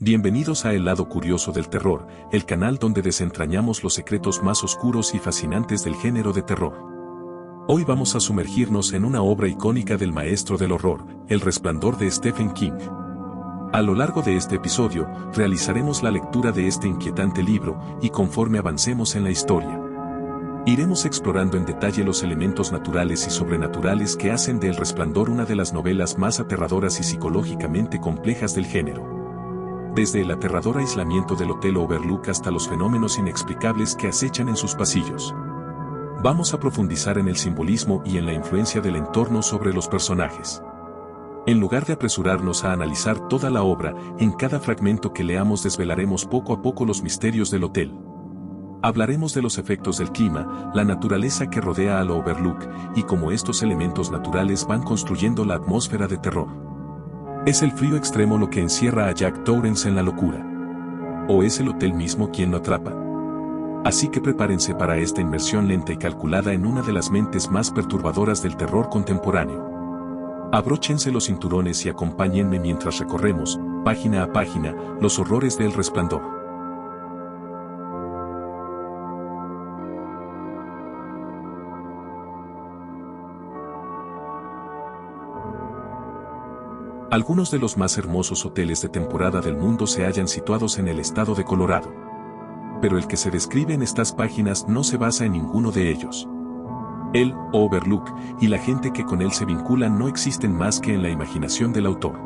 Bienvenidos a El lado curioso del terror, el canal donde desentrañamos los secretos más oscuros y fascinantes del género de terror. Hoy vamos a sumergirnos en una obra icónica del maestro del horror, El Resplandor de Stephen King. A lo largo de este episodio, realizaremos la lectura de este inquietante libro, y conforme avancemos en la historia, iremos explorando en detalle los elementos naturales y sobrenaturales que hacen de El Resplandor una de las novelas más aterradoras y psicológicamente complejas del género. Desde el aterrador aislamiento del Hotel Overlook hasta los fenómenos inexplicables que acechan en sus pasillos. Vamos a profundizar en el simbolismo y en la influencia del entorno sobre los personajes. En lugar de apresurarnos a analizar toda la obra, en cada fragmento que leamos desvelaremos poco a poco los misterios del hotel. Hablaremos de los efectos del clima, la naturaleza que rodea al Overlook, y cómo estos elementos naturales van construyendo la atmósfera de terror. ¿Es el frío extremo lo que encierra a Jack Torrance en la locura? ¿O es el hotel mismo quien lo atrapa? Así que prepárense para esta inmersión lenta y calculada en una de las mentes más perturbadoras del terror contemporáneo. Abróchense los cinturones y acompáñenme mientras recorremos, página a página, los horrores de El Resplandor. Algunos de los más hermosos hoteles de temporada del mundo se hallan situados en el estado de Colorado. Pero el que se describe en estas páginas no se basa en ninguno de ellos. El Overlook y la gente que con él se vincula no existen más que en la imaginación del autor.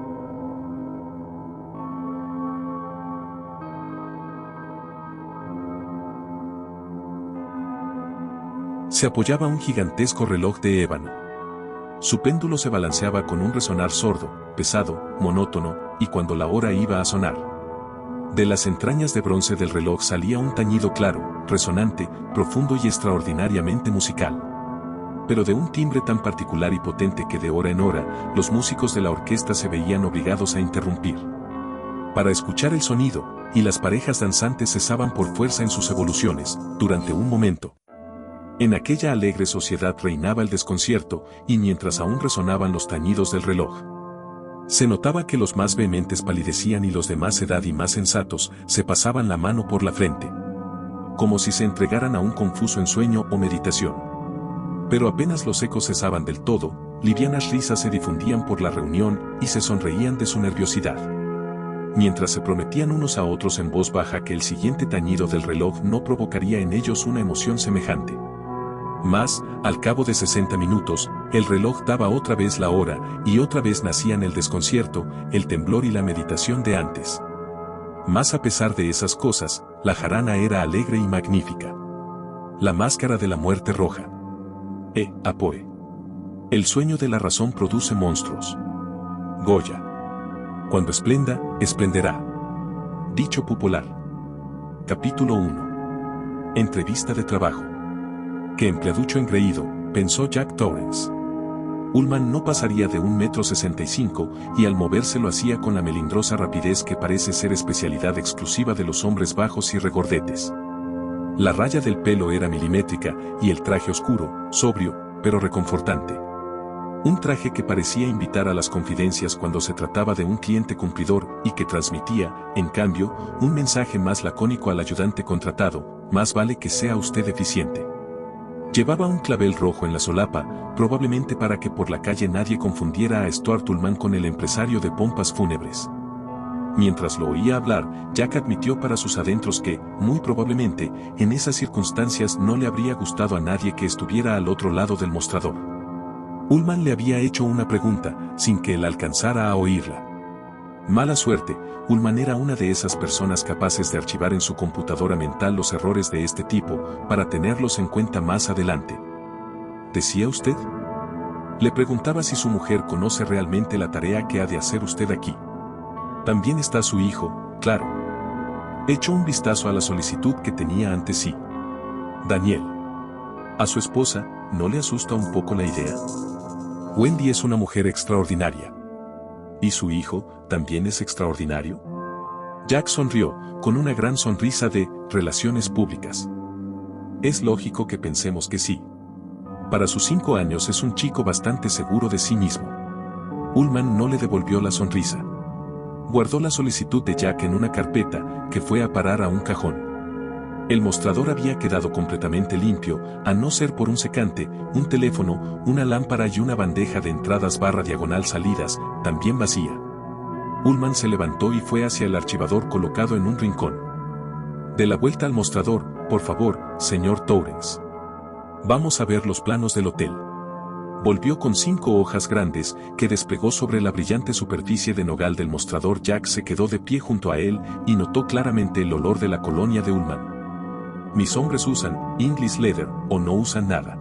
Se apoyaba un gigantesco reloj de ébano. Su péndulo se balanceaba con un resonar sordo, pesado, monótono, y cuando la hora iba a sonar, de las entrañas de bronce del reloj salía un tañido claro, resonante, profundo y extraordinariamente musical. Pero de un timbre tan particular y potente que de hora en hora, los músicos de la orquesta se veían obligados a interrumpir para escuchar el sonido, y las parejas danzantes cesaban por fuerza en sus evoluciones, durante un momento. En aquella alegre sociedad reinaba el desconcierto, y mientras aún resonaban los tañidos del reloj, se notaba que los más vehementes palidecían y los de más edad y más sensatos se pasaban la mano por la frente, como si se entregaran a un confuso ensueño o meditación. Pero apenas los ecos cesaban del todo, livianas risas se difundían por la reunión y se sonreían de su nerviosidad, mientras se prometían unos a otros en voz baja que el siguiente tañido del reloj no provocaría en ellos una emoción semejante. Mas, al cabo de 60 minutos, el reloj daba otra vez la hora, y otra vez nacían el desconcierto, el temblor y la meditación de antes. Mas a pesar de esas cosas, la jarana era alegre y magnífica. La máscara de la muerte roja. Apoe. El sueño de la razón produce monstruos. Goya. Cuando esplenda, esplenderá. Dicho popular. Capítulo 1. Entrevista de trabajo. ¡Qué empleaducho engreído!, pensó Jack Torrance. Ullman no pasaría de 1,65 m, y al moverse lo hacía con la melindrosa rapidez que parece ser especialidad exclusiva de los hombres bajos y regordetes. La raya del pelo era milimétrica, y el traje oscuro, sobrio, pero reconfortante. Un traje que parecía invitar a las confidencias cuando se trataba de un cliente cumplidor, y que transmitía, en cambio, un mensaje más lacónico al ayudante contratado: más vale que sea usted eficiente. Llevaba un clavel rojo en la solapa, probablemente para que por la calle nadie confundiera a Stuart Ullman con el empresario de pompas fúnebres. Mientras lo oía hablar, Jack admitió para sus adentros que, muy probablemente, en esas circunstancias no le habría gustado a nadie que estuviera al otro lado del mostrador. Ullman le había hecho una pregunta, sin que él alcanzara a oírla. Mala suerte, Ullman era una de esas personas capaces de archivar en su computadora mental los errores de este tipo, para tenerlos en cuenta más adelante. ¿Decía usted? Le preguntaba si su mujer conoce realmente la tarea que ha de hacer usted aquí. También está su hijo, claro. Echó un vistazo a la solicitud que tenía ante sí. Daniel. ¿A su esposa no le asusta un poco la idea? Wendy es una mujer extraordinaria. ¿Y su hijo también es extraordinario? Jack sonrió, con una gran sonrisa de relaciones públicas. Es lógico que pensemos que sí. Para sus 5 años es un chico bastante seguro de sí mismo. Ullman no le devolvió la sonrisa. Guardó la solicitud de Jack en una carpeta, que fue a parar a un cajón. El mostrador había quedado completamente limpio, a no ser por un secante, un teléfono, una lámpara y una bandeja de entradas /diagonal salidas, también vacía. Ullman se levantó y fue hacia el archivador colocado en un rincón. De la vuelta al mostrador, por favor, señor Torrance. Vamos a ver los planos del hotel. Volvió con 5 hojas grandes, que desplegó sobre la brillante superficie de nogal del mostrador. Jack se quedó de pie junto a él, y notó claramente el olor de la colonia de Ullman. Mis hombres usan English Leather, o no usan nada.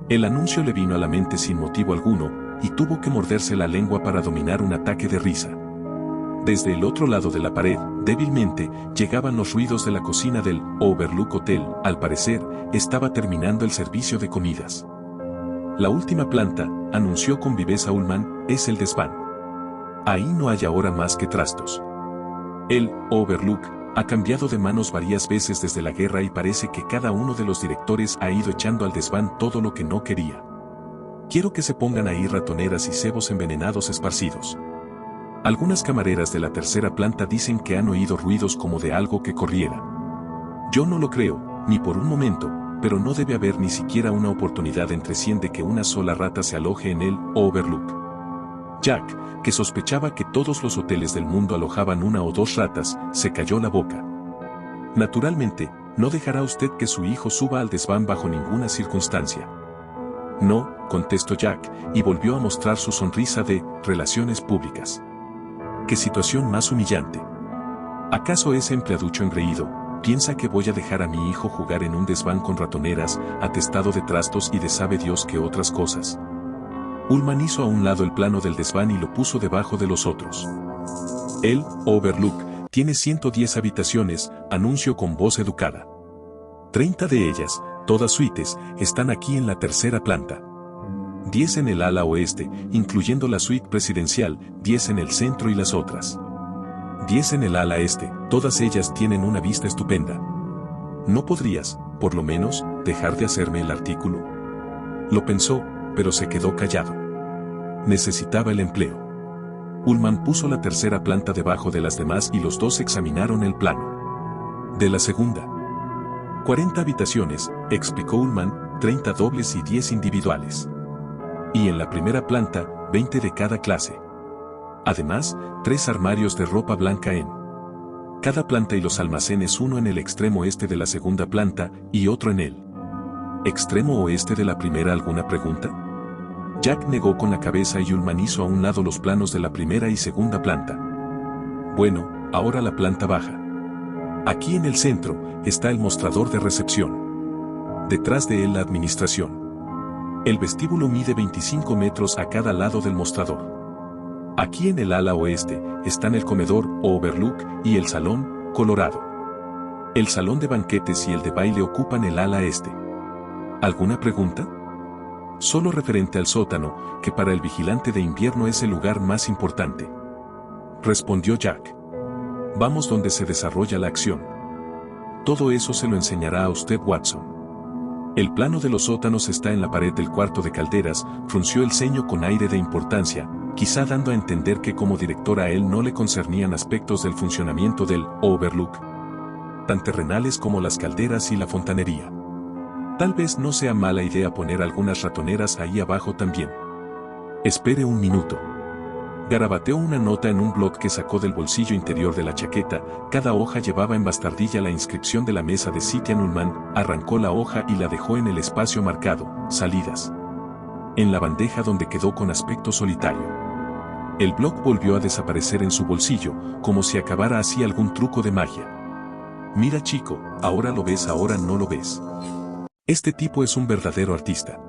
El anuncio le vino a la mente sin motivo alguno, y tuvo que morderse la lengua para dominar un ataque de risa. Desde el otro lado de la pared, débilmente, llegaban los ruidos de la cocina del Overlook Hotel. Al parecer, estaba terminando el servicio de comidas. La última planta, anunció con viveza Ullman, es el desván. Ahí no hay ahora más que trastos. El Overlook ha cambiado de manos varias veces desde la guerra y parece que cada uno de los directores ha ido echando al desván todo lo que no quería. Quiero que se pongan ahí ratoneras y cebos envenenados esparcidos. Algunas camareras de la tercera planta dicen que han oído ruidos como de algo que corriera. Yo no lo creo, ni por un momento, pero no debe haber ni siquiera una oportunidad entre 100 de que una sola rata se aloje en el Overlook. Jack, que sospechaba que todos los hoteles del mundo alojaban 1 o 2 ratas, se cayó la boca. Naturalmente, no dejará usted que su hijo suba al desván bajo ninguna circunstancia. No, contestó Jack, y volvió a mostrar su sonrisa de relaciones públicas. ¡Qué situación más humillante! ¿Acaso ese empleaducho engreído piensa que voy a dejar a mi hijo jugar en un desván con ratoneras, atestado de trastos y de sabe Dios qué otras cosas? Ullman hizo a un lado el plano del desván y lo puso debajo de los otros. El Overlook tiene 110 habitaciones, anunció con voz educada. 30 de ellas, todas suites, están aquí en la tercera planta. 10 en el ala oeste, incluyendo la suite presidencial, 10 en el centro y las otras. 10 en el ala este, todas ellas tienen una vista estupenda. ¿No podrías, por lo menos, dejar de hacerme el artículo? Lo pensó, pero se quedó callado. Necesitaba el empleo. Ullman puso la tercera planta debajo de las demás y los dos examinaron el plano. De la segunda. 40 habitaciones, explicó Ullman, 30 dobles y 10 individuales. Y en la primera planta, 20 de cada clase. Además, 3 armarios de ropa blanca en cada planta y los almacenes, uno en el extremo este de la segunda planta y otro en el extremo oeste de la primera. ¿Alguna pregunta? Jack negó con la cabeza y Ullman hizo a un lado los planos de la primera y segunda planta. Bueno, ahora la planta baja. Aquí en el centro está el mostrador de recepción. Detrás de él la administración. El vestíbulo mide 25 metros a cada lado del mostrador. Aquí en el ala oeste están el comedor Overlook y el salón Colorado. El salón de banquetes y el de baile ocupan el ala este. ¿Alguna pregunta? Solo referente al sótano, que para el vigilante de invierno es el lugar más importante. Respondió Jack. Vamos donde se desarrolla la acción. Todo eso se lo enseñará a usted, Watson. El plano de los sótanos está en la pared del cuarto de calderas. Frunció el ceño con aire de importancia, quizá dando a entender que como director a él no le concernían aspectos del funcionamiento del Overlook, tan terrenales como las calderas y la fontanería. Tal vez no sea mala idea poner algunas ratoneras ahí abajo también. Espere un minuto. Garabateó una nota en un blog que sacó del bolsillo interior de la chaqueta. Cada hoja llevaba en bastardilla la inscripción de la mesa de Citian Ullman. Arrancó la hoja y la dejó en el espacio marcado, salidas. En la bandeja donde quedó con aspecto solitario. El blog volvió a desaparecer en su bolsillo, como si acabara así algún truco de magia. Mira chico, ahora lo ves, ahora no lo ves. Este tipo es un verdadero artista.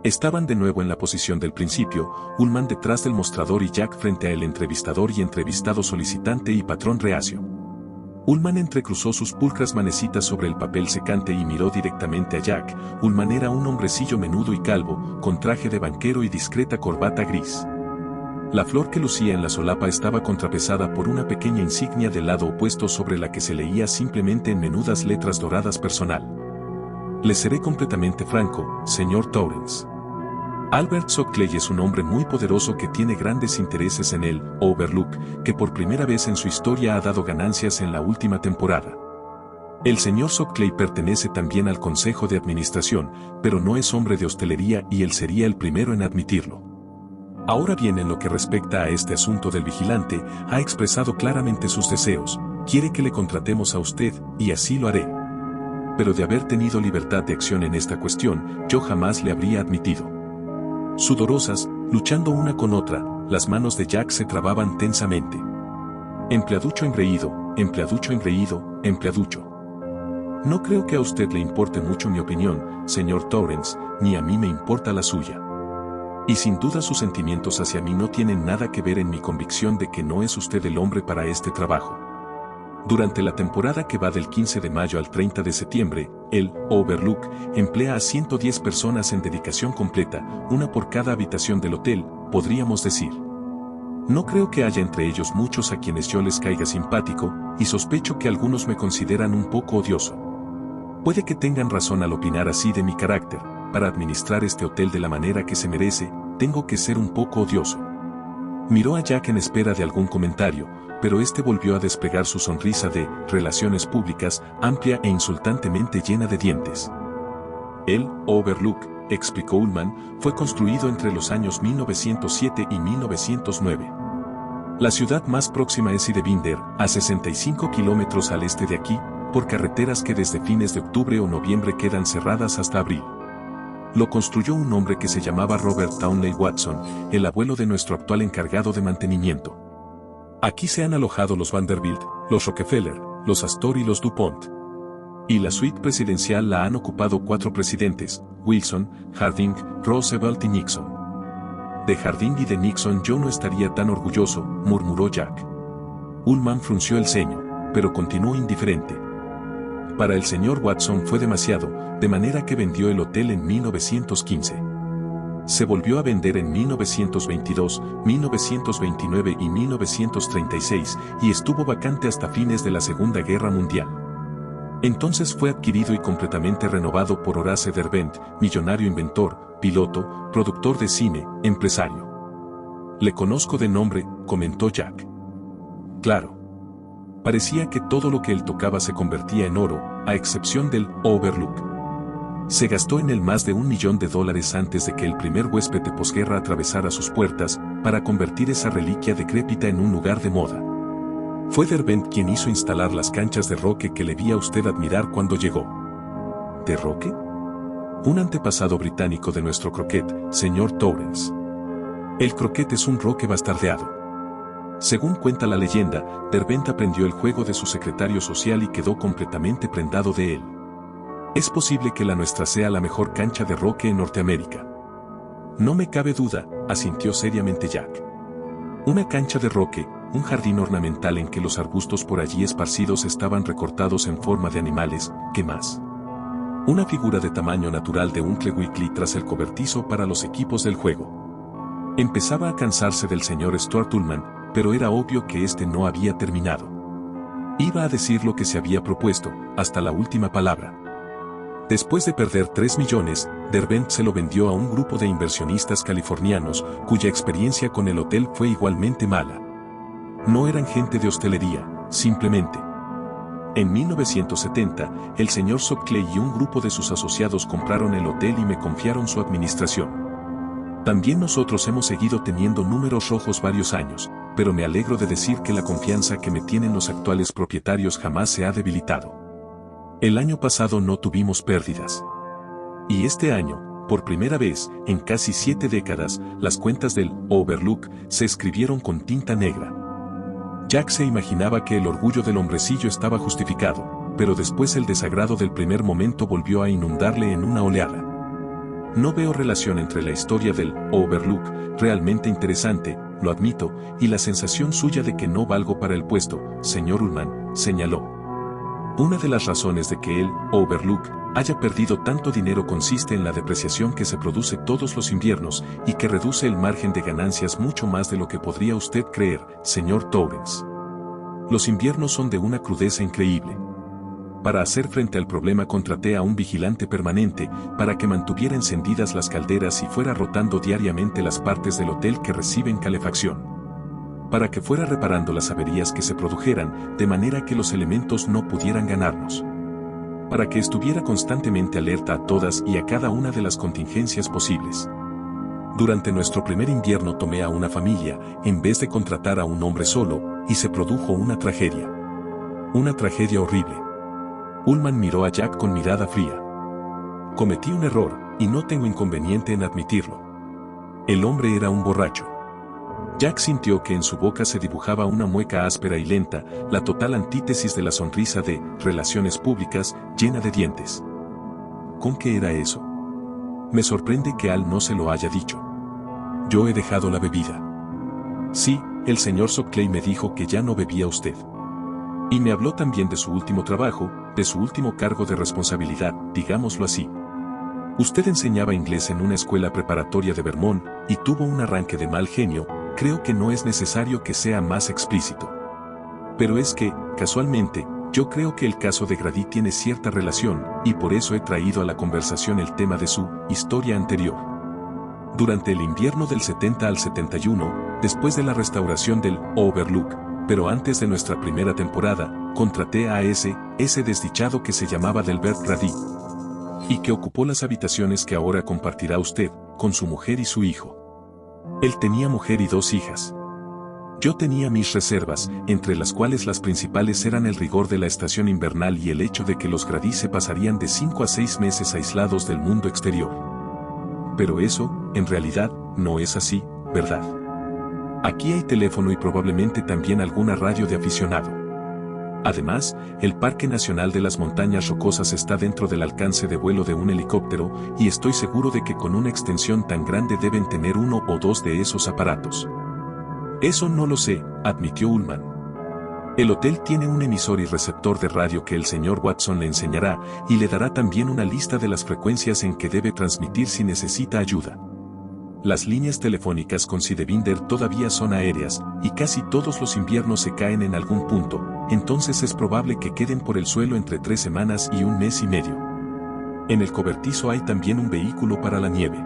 Estaban de nuevo en la posición del principio, Ullman detrás del mostrador y Jack frente al entrevistador y entrevistado, solicitante y patrón reacio. Ullman entrecruzó sus pulcras manecitas sobre el papel secante y miró directamente a Jack. Ullman era un hombrecillo menudo y calvo, con traje de banquero y discreta corbata gris. La flor que lucía en la solapa estaba contrapesada por una pequeña insignia del lado opuesto sobre la que se leía simplemente en menudas letras doradas: personal. Le seré completamente franco, señor Torrance. Albert Shockley es un hombre muy poderoso que tiene grandes intereses en el Overlook, que por primera vez en su historia ha dado ganancias en la última temporada. El señor Shockley pertenece también al Consejo de Administración, pero no es hombre de hostelería y él sería el primero en admitirlo. Ahora bien, en lo que respecta a este asunto del vigilante, ha expresado claramente sus deseos, quiere que le contratemos a usted, y así lo haré. Pero de haber tenido libertad de acción en esta cuestión, yo jamás le habría admitido. Sudorosas, luchando una con otra, las manos de Jack se trababan tensamente. Empleaducho engreído, empleaducho engreído, empleaducho. No creo que a usted le importe mucho mi opinión, señor Torrance, ni a mí me importa la suya. Y sin duda sus sentimientos hacia mí no tienen nada que ver en mi convicción de que no es usted el hombre para este trabajo. Durante la temporada que va del 15 de mayo al 30 de septiembre, el Overlook emplea a 110 personas en dedicación completa, una por cada habitación del hotel, podríamos decir. No creo que haya entre ellos muchos a quienes yo les caiga simpático, y sospecho que algunos me consideran un poco odioso. Puede que tengan razón al opinar así de mi carácter. Para administrar este hotel de la manera que se merece, tengo que ser un poco odioso. Miró a Jack en espera de algún comentario, pero este volvió a desplegar su sonrisa de relaciones públicas, amplia e insultantemente llena de dientes. El Overlook, explicó Ullman, fue construido entre los años 1907 y 1909. La ciudad más próxima es Idlewild, a 65 kilómetros al este de aquí, por carreteras que desde fines de octubre o noviembre quedan cerradas hasta abril. Lo construyó un hombre que se llamaba Robert Townley Watson, el abuelo de nuestro actual encargado de mantenimiento. Aquí se han alojado los Vanderbilt, los Rockefeller, los Astor y los DuPont. Y la suite presidencial la han ocupado 4 presidentes, Wilson, Harding, Roosevelt y Nixon. De Harding y de Nixon yo no estaría tan orgulloso, murmuró Jack. Ullman frunció el ceño, pero continuó indiferente. Para el señor Watson fue demasiado, de manera que vendió el hotel en 1915. Se volvió a vender en 1922, 1929 y 1936, y estuvo vacante hasta fines de la Segunda Guerra Mundial. Entonces fue adquirido y completamente renovado por Horace Derwent, millonario inventor, piloto, productor de cine, empresario. Le conozco de nombre, comentó Jack. Claro. Parecía que todo lo que él tocaba se convertía en oro, a excepción del Overlook. Se gastó en él más de $1 millón antes de que el primer huésped de posguerra atravesara sus puertas, para convertir esa reliquia decrépita en un lugar de moda. Fue Derwent quien hizo instalar las canchas de roque que le vi a usted admirar cuando llegó. ¿De roque? Un antepasado británico de nuestro croquet, señor Torrance. El croquet es un roque bastardeado. Según cuenta la leyenda, Derwent aprendió el juego de su secretario social y quedó completamente prendado de él. Es posible que la nuestra sea la mejor cancha de roque en Norteamérica. No me cabe duda, asintió seriamente Jack. Una cancha de roque, un jardín ornamental en que los arbustos por allí esparcidos estaban recortados en forma de animales, ¿qué más? Una figura de tamaño natural de Uncle Wiggily tras el cobertizo para los equipos del juego. Empezaba a cansarse del señor Stuart Ullman, pero era obvio que este no había terminado. Iba a decir lo que se había propuesto, hasta la última palabra. Después de perder 3 millones, Derwent se lo vendió a un grupo de inversionistas californianos, cuya experiencia con el hotel fue igualmente mala. No eran gente de hostelería, simplemente. En 1970, el señor Shockley y un grupo de sus asociados compraron el hotel y me confiaron su administración. También nosotros hemos seguido teniendo números rojos varios años, pero me alegro de decir que la confianza que me tienen los actuales propietarios jamás se ha debilitado. El año pasado no tuvimos pérdidas. Y este año, por primera vez, en casi 7 décadas, las cuentas del Overlook se escribieron con tinta negra. Jack se imaginaba que el orgullo del hombrecillo estaba justificado, pero después el desagrado del primer momento volvió a inundarle en una oleada. No veo relación entre la historia del Overlook, realmente interesante, lo admito, y la sensación suya de que no valgo para el puesto, señor Ullman, señaló. Una de las razones de que el Overlook haya perdido tanto dinero consiste en la depreciación que se produce todos los inviernos y que reduce el margen de ganancias mucho más de lo que podría usted creer, señor Torrance. Los inviernos son de una crudeza increíble. Para hacer frente al problema contraté a un vigilante permanente para que mantuviera encendidas las calderas y fuera rotando diariamente las partes del hotel que reciben calefacción. Para que fuera reparando las averías que se produjeran, de manera que los elementos no pudieran ganarnos. Para que estuviera constantemente alerta a todas y a cada una de las contingencias posibles. Durante nuestro primer invierno tomé a una familia, en vez de contratar a un hombre solo, y se produjo una tragedia. Una tragedia horrible. Ullman miró a Jack con mirada fría. Cometí un error, y no tengo inconveniente en admitirlo. El hombre era un borracho. Jack sintió que en su boca se dibujaba una mueca áspera y lenta, la total antítesis de la sonrisa de relaciones públicas, llena de dientes. ¿Con qué era eso? Me sorprende que Al no se lo haya dicho. Yo he dejado la bebida. Sí, el señor Sockley me dijo que ya no bebía usted. Y me habló también de su último trabajo, de su último cargo de responsabilidad, digámoslo así. Usted enseñaba inglés en una escuela preparatoria de Vermont, y tuvo un arranque de mal genio. Creo que no es necesario que sea más explícito. Pero es que, casualmente, yo creo que el caso de Grady tiene cierta relación, y por eso he traído a la conversación el tema de su historia anterior. Durante el invierno del 70 al 71, después de la restauración del Overlook, pero antes de nuestra primera temporada, contraté a ese desdichado que se llamaba Delbert Grady, y que ocupó las habitaciones que ahora compartirá usted, con su mujer y su hijo. Él tenía mujer y 2 hijas. Yo tenía mis reservas, entre las cuales las principales eran el rigor de la estación invernal y el hecho de que los Grady se pasarían de 5 a 6 meses aislados del mundo exterior. Pero eso, en realidad, no es así, ¿verdad? Aquí hay teléfono y probablemente también alguna radio de aficionado. Además, el Parque Nacional de las Montañas Rocosas está dentro del alcance de vuelo de un helicóptero, y estoy seguro de que con una extensión tan grande deben tener 1 o 2 de esos aparatos. Eso no lo sé, admitió Ullman. El hotel tiene un emisor y receptor de radio que el señor Watson le enseñará, y le dará también una lista de las frecuencias en que debe transmitir si necesita ayuda. Las líneas telefónicas con Sidebinder todavía son aéreas, y casi todos los inviernos se caen en algún punto, entonces es probable que queden por el suelo entre 3 semanas y 1 mes y medio. En el cobertizo hay también un vehículo para la nieve.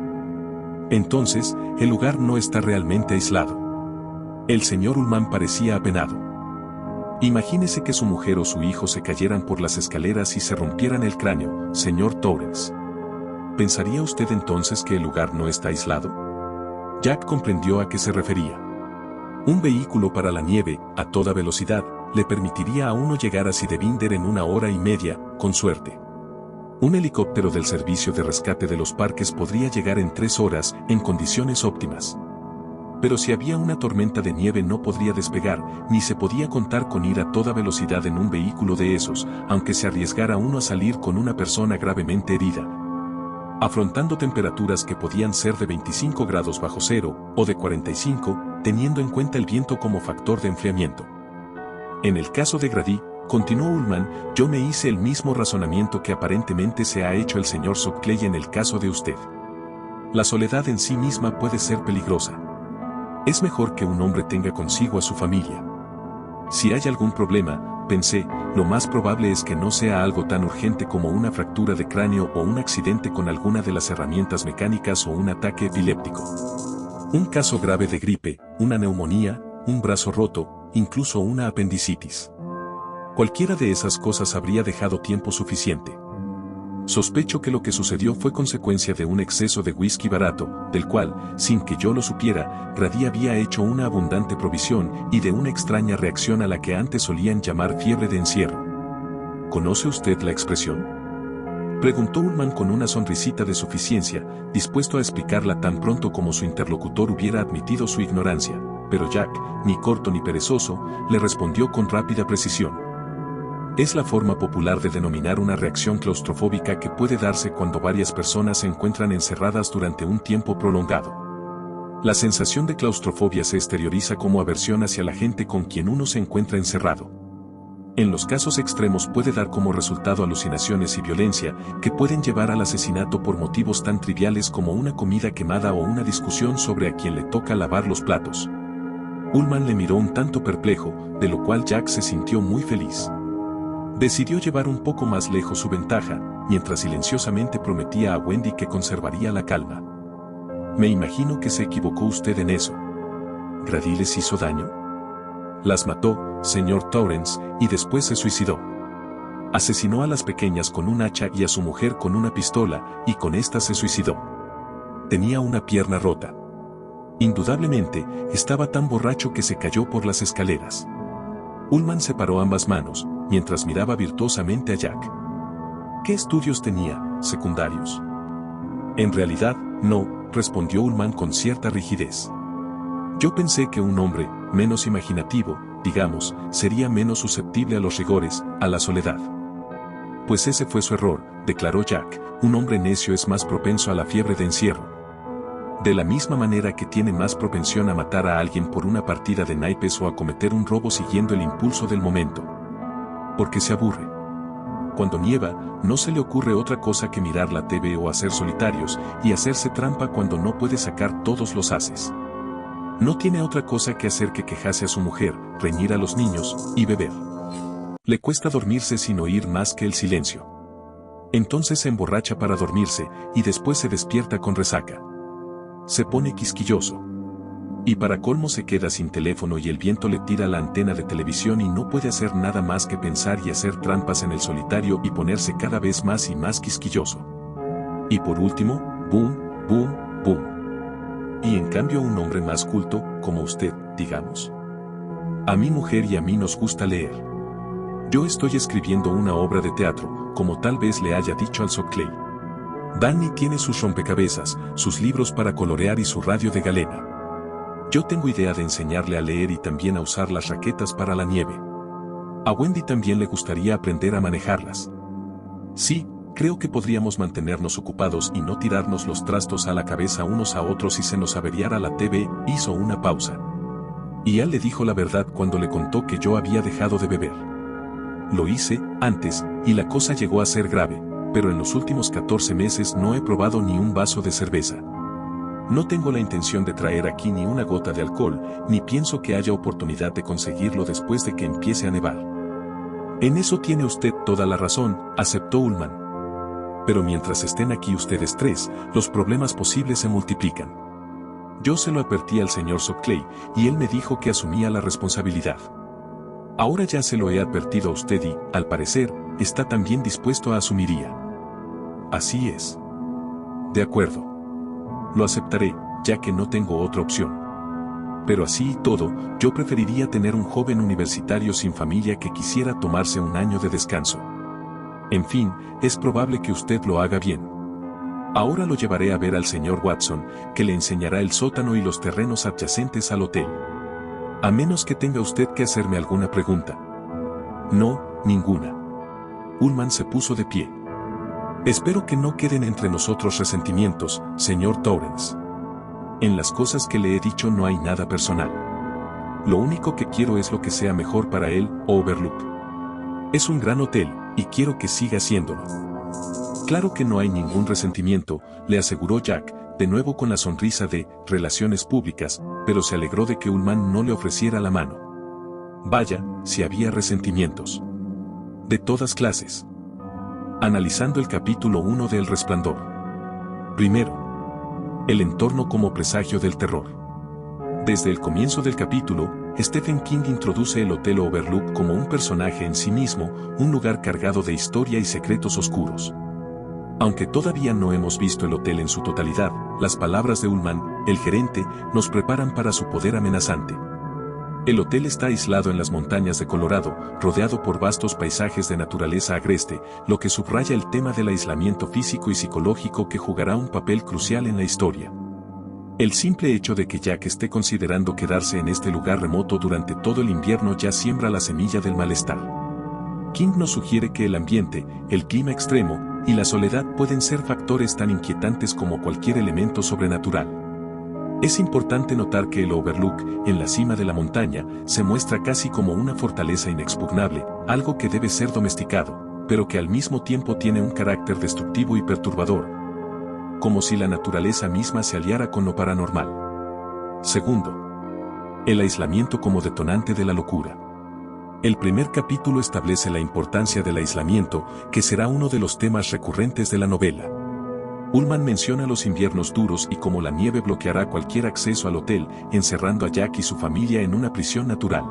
Entonces, el lugar no está realmente aislado. El señor Ullman parecía apenado. Imagínese que su mujer o su hijo se cayeran por las escaleras y se rompieran el cráneo, señor Torrance. ¿Pensaría usted entonces que el lugar no está aislado? Jack comprendió a qué se refería. Un vehículo para la nieve, a toda velocidad, le permitiría a uno llegar a Sidebinder en 1 hora y media, con suerte. Un helicóptero del servicio de rescate de los parques podría llegar en 3 horas, en condiciones óptimas. Pero si había una tormenta de nieve no podría despegar, ni se podía contar con ir a toda velocidad en un vehículo de esos, aunque se arriesgara uno a salir con una persona gravemente herida. Afrontando temperaturas que podían ser de 25 grados bajo cero, o de 45, teniendo en cuenta el viento como factor de enfriamiento. En el caso de Grady, continuó Ullman, yo me hice el mismo razonamiento que aparentemente se ha hecho el señor Sockley en el caso de usted. La soledad en sí misma puede ser peligrosa. Es mejor que un hombre tenga consigo a su familia. Si hay algún problema, pensé, lo más probable es que no sea algo tan urgente como una fractura de cráneo o un accidente con alguna de las herramientas mecánicas o un ataque epiléptico. Un caso grave de gripe, una neumonía, un brazo roto, incluso una apendicitis. Cualquiera de esas cosas habría dejado tiempo suficiente. Sospecho que lo que sucedió fue consecuencia de un exceso de whisky barato, del cual, sin que yo lo supiera, Grady había hecho una abundante provisión y de una extraña reacción a la que antes solían llamar fiebre de encierro. ¿Conoce usted la expresión? Preguntó Ullman con una sonrisita de suficiencia, dispuesto a explicarla tan pronto como su interlocutor hubiera admitido su ignorancia, pero Jack, ni corto ni perezoso, le respondió con rápida precisión. Es la forma popular de denominar una reacción claustrofóbica que puede darse cuando varias personas se encuentran encerradas durante un tiempo prolongado. La sensación de claustrofobia se exterioriza como aversión hacia la gente con quien uno se encuentra encerrado. En los casos extremos puede dar como resultado alucinaciones y violencia, que pueden llevar al asesinato por motivos tan triviales como una comida quemada o una discusión sobre a quién le toca lavar los platos. Ullman le miró un tanto perplejo, de lo cual Jack se sintió muy feliz. Decidió llevar un poco más lejos su ventaja, mientras silenciosamente prometía a Wendy que conservaría la calma. Me imagino que se equivocó usted en eso. ¿Grady les hizo daño? Las mató, señor Torrance, y después se suicidó. Asesinó a las pequeñas con un hacha y a su mujer con una pistola, y con esta se suicidó. Tenía una pierna rota. Indudablemente, estaba tan borracho que se cayó por las escaleras. Ullman separó ambas manos, mientras miraba virtuosamente a Jack. ¿Qué estudios tenía, secundarios? En realidad, no, respondió Ullman con cierta rigidez. Yo pensé que un hombre, menos imaginativo, digamos, sería menos susceptible a los rigores, a la soledad. Pues ese fue su error, declaró Jack, un hombre necio es más propenso a la fiebre de encierro. De la misma manera que tiene más propensión a matar a alguien por una partida de naipes o a cometer un robo siguiendo el impulso del momento. Porque se aburre. Cuando nieva, no se le ocurre otra cosa que mirar la TV o hacer solitarios, y hacerse trampa cuando no puede sacar todos los haces. No tiene otra cosa que hacer que quejarse a su mujer, reñir a los niños, y beber. Le cuesta dormirse sin oír más que el silencio. Entonces se emborracha para dormirse, y después se despierta con resaca. Se pone quisquilloso. Y para colmo se queda sin teléfono y el viento le tira la antena de televisión y no puede hacer nada más que pensar y hacer trampas en el solitario y ponerse cada vez más y más quisquilloso. Y por último, boom, boom, boom. Y en cambio un hombre más culto, como usted, digamos. A mi mujer y a mí nos gusta leer. Yo estoy escribiendo una obra de teatro, como tal vez le haya dicho al Sockley. Danny tiene sus rompecabezas, sus libros para colorear y su radio de galena. Yo tengo idea de enseñarle a leer y también a usar las raquetas para la nieve. A Wendy también le gustaría aprender a manejarlas. Sí, creo que podríamos mantenernos ocupados y no tirarnos los trastos a la cabeza unos a otros si se nos averiara la TV, hizo una pausa. Y él le dijo la verdad cuando le contó que yo había dejado de beber. Lo hice, antes, y la cosa llegó a ser grave, pero en los últimos 14 meses no he probado ni un vaso de cerveza. No tengo la intención de traer aquí ni una gota de alcohol, ni pienso que haya oportunidad de conseguirlo después de que empiece a nevar. En eso tiene usted toda la razón, aceptó Ullman. Pero mientras estén aquí ustedes tres, los problemas posibles se multiplican. Yo se lo advertí al señor Sockley, y él me dijo que asumía la responsabilidad. Ahora ya se lo he advertido a usted y, al parecer, está también dispuesto a asumiría. Así es. De acuerdo. Lo aceptaré, ya que no tengo otra opción. Pero así y todo, yo preferiría tener un joven universitario sin familia que quisiera tomarse un año de descanso. En fin, es probable que usted lo haga bien. Ahora lo llevaré a ver al señor Watson, que le enseñará el sótano y los terrenos adyacentes al hotel. A menos que tenga usted que hacerme alguna pregunta. No, ninguna. Ullman se puso de pie. Espero que no queden entre nosotros resentimientos, señor Torrance. En las cosas que le he dicho no hay nada personal. Lo único que quiero es lo que sea mejor para él, Overlook. Es un gran hotel, y quiero que siga siéndolo. Claro que no hay ningún resentimiento, le aseguró Jack, de nuevo con la sonrisa de relaciones públicas, pero se alegró de que Ullman no le ofreciera la mano. Vaya, si había resentimientos. De todas clases. Analizando el capítulo 1 de El Resplandor. Primero. El entorno como presagio del terror. Desde el comienzo del capítulo, Stephen King introduce el Hotel Overlook como un personaje en sí mismo, un lugar cargado de historia y secretos oscuros. Aunque todavía no hemos visto el hotel en su totalidad, las palabras de Ullman, el gerente, nos preparan para su poder amenazante. El hotel está aislado en las montañas de Colorado, rodeado por vastos paisajes de naturaleza agreste, lo que subraya el tema del aislamiento físico y psicológico que jugará un papel crucial en la historia. El simple hecho de que Jack esté considerando quedarse en este lugar remoto durante todo el invierno ya siembra la semilla del malestar. King nos sugiere que el ambiente, el clima extremo y la soledad pueden ser factores tan inquietantes como cualquier elemento sobrenatural. Es importante notar que el Overlook, en la cima de la montaña, se muestra casi como una fortaleza inexpugnable, algo que debe ser domesticado, pero que al mismo tiempo tiene un carácter destructivo y perturbador. Como si la naturaleza misma se aliara con lo paranormal. Segundo. El aislamiento como detonante de la locura. El primer capítulo establece la importancia del aislamiento, que será uno de los temas recurrentes de la novela. Ullman menciona los inviernos duros y cómo la nieve bloqueará cualquier acceso al hotel, encerrando a Jack y su familia en una prisión natural.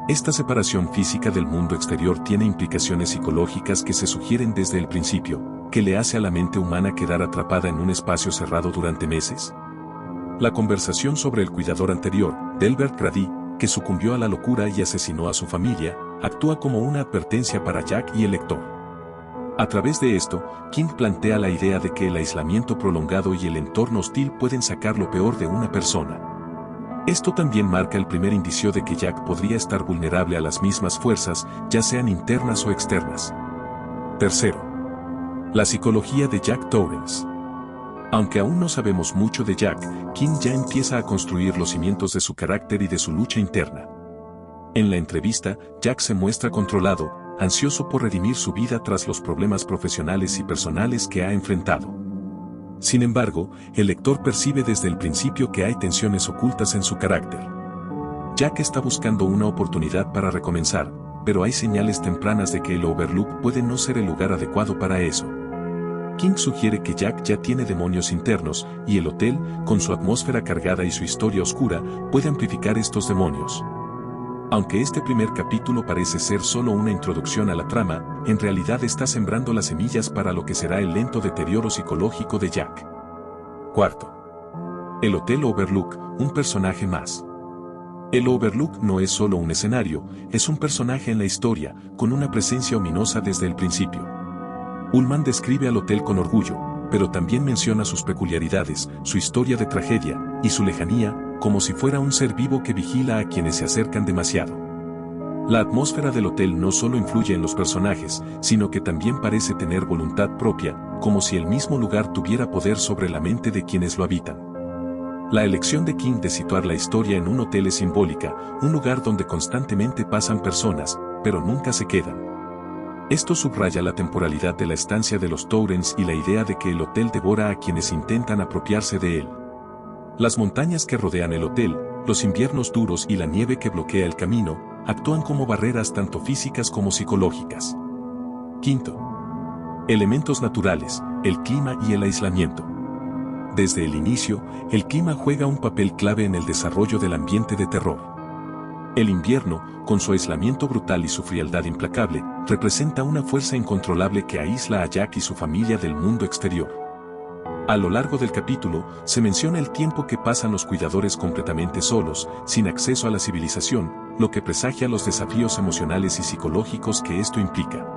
Esta separación física del mundo exterior tiene implicaciones psicológicas que se sugieren desde el principio, que le hace a la mente humana quedar atrapada en un espacio cerrado durante meses. La conversación sobre el cuidador anterior, Delbert Grady, que sucumbió a la locura y asesinó a su familia, actúa como una advertencia para Jack y el lector. A través de esto, King plantea la idea de que el aislamiento prolongado y el entorno hostil pueden sacar lo peor de una persona. Esto también marca el primer indicio de que Jack podría estar vulnerable a las mismas fuerzas, ya sean internas o externas. Tercero, la psicología de Jack Torrance. Aunque aún no sabemos mucho de Jack, King ya empieza a construir los cimientos de su carácter y de su lucha interna. En la entrevista, Jack se muestra controlado, ansioso por redimir su vida tras los problemas profesionales y personales que ha enfrentado. Sin embargo, el lector percibe desde el principio que hay tensiones ocultas en su carácter. Jack está buscando una oportunidad para recomenzar, pero hay señales tempranas de que el Overlook puede no ser el lugar adecuado para eso. King sugiere que Jack ya tiene demonios internos, y el hotel, con su atmósfera cargada y su historia oscura, puede amplificar estos demonios. Aunque este primer capítulo parece ser solo una introducción a la trama, en realidad está sembrando las semillas para lo que será el lento deterioro psicológico de Jack. Cuarto. El Hotel Overlook, un personaje más. El Overlook no es solo un escenario, es un personaje en la historia, con una presencia ominosa desde el principio. Ullman describe al hotel con orgullo, pero también menciona sus peculiaridades, su historia de tragedia, y su lejanía, como si fuera un ser vivo que vigila a quienes se acercan demasiado. La atmósfera del hotel no solo influye en los personajes, sino que también parece tener voluntad propia, como si el mismo lugar tuviera poder sobre la mente de quienes lo habitan. La elección de King de situar la historia en un hotel es simbólica, un lugar donde constantemente pasan personas, pero nunca se quedan. Esto subraya la temporalidad de la estancia de los Torrance y la idea de que el hotel devora a quienes intentan apropiarse de él. Las montañas que rodean el hotel, los inviernos duros y la nieve que bloquea el camino, actúan como barreras tanto físicas como psicológicas. Quinto. Elementos naturales, el clima y el aislamiento. Desde el inicio, el clima juega un papel clave en el desarrollo del ambiente de terror. El invierno, con su aislamiento brutal y su frialdad implacable, representa una fuerza incontrolable que aísla a Jack y su familia del mundo exterior. A lo largo del capítulo, se menciona el tiempo que pasan los cuidadores completamente solos, sin acceso a la civilización, lo que presagia los desafíos emocionales y psicológicos que esto implica.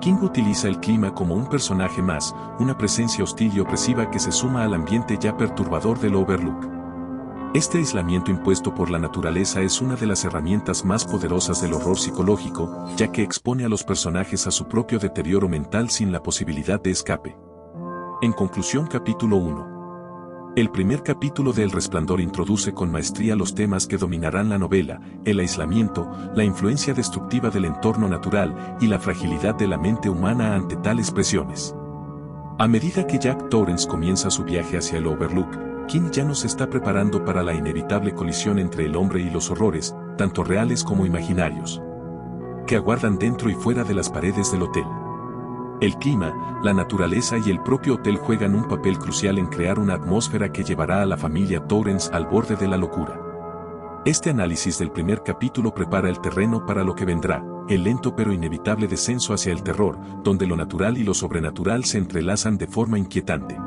King utiliza el clima como un personaje más, una presencia hostil y opresiva que se suma al ambiente ya perturbador del Overlook. Este aislamiento impuesto por la naturaleza es una de las herramientas más poderosas del horror psicológico, ya que expone a los personajes a su propio deterioro mental sin la posibilidad de escape. En conclusión, capítulo 1. El primer capítulo de El Resplandor introduce con maestría los temas que dominarán la novela: el aislamiento, la influencia destructiva del entorno natural y la fragilidad de la mente humana ante tales presiones. A medida que Jack Torrance comienza su viaje hacia el Overlook, King ya nos está preparando para la inevitable colisión entre el hombre y los horrores, tanto reales como imaginarios, que aguardan dentro y fuera de las paredes del hotel. El clima, la naturaleza y el propio hotel juegan un papel crucial en crear una atmósfera que llevará a la familia Torrance al borde de la locura. Este análisis del primer capítulo prepara el terreno para lo que vendrá, el lento pero inevitable descenso hacia el terror, donde lo natural y lo sobrenatural se entrelazan de forma inquietante.